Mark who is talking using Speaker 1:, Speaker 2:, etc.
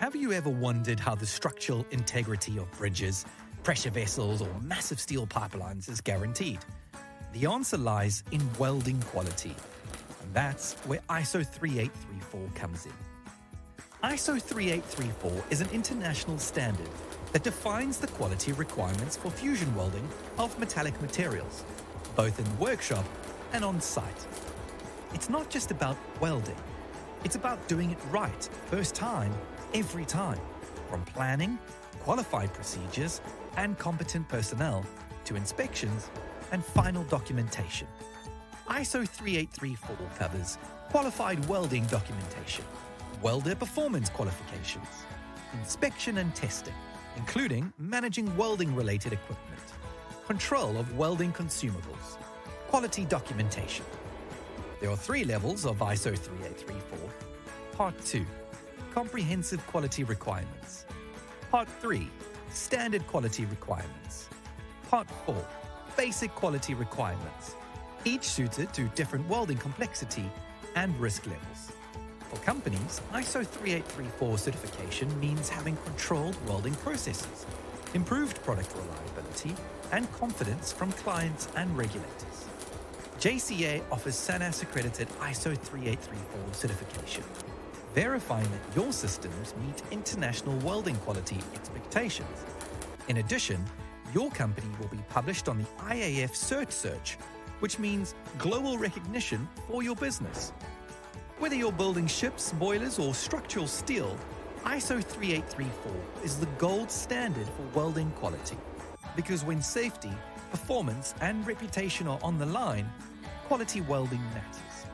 Speaker 1: Have you ever wondered how the structural integrity of bridges, pressure vessels, or massive steel pipelines is guaranteed? The answer lies in welding quality, and that's where ISO 3834 comes in. ISO 3834 is an international standard that defines the quality requirements for fusion welding of metallic materials, both in the workshop and on site. It's not just about welding, it's about doing it right, first time, every time, from planning, qualified procedures, and competent personnel, to inspections and final documentation. ISO 3834 covers qualified welding documentation, welder performance qualifications, inspection and testing, including managing welding-related equipment, control of welding consumables, quality documentation. There are 3 levels of ISO 3834. Part 2, Comprehensive Quality Requirements. Part 3, Standard Quality Requirements. Part 4, Basic Quality Requirements, each suited to different welding complexity and risk levels. For companies, ISO 3834 certification means having controlled welding processes, improved product reliability, and confidence from clients and regulators. JCA offers SANAS-accredited ISO 3834 certification, verifying that your systems meet international welding quality expectations. In addition, your company will be published on the IAF Cert Search, which means global recognition for your business. Whether you're building ships, boilers, or structural steel, ISO 3834 is the gold standard for welding quality. Because when safety, performance, and reputation are on the line, quality welding matters.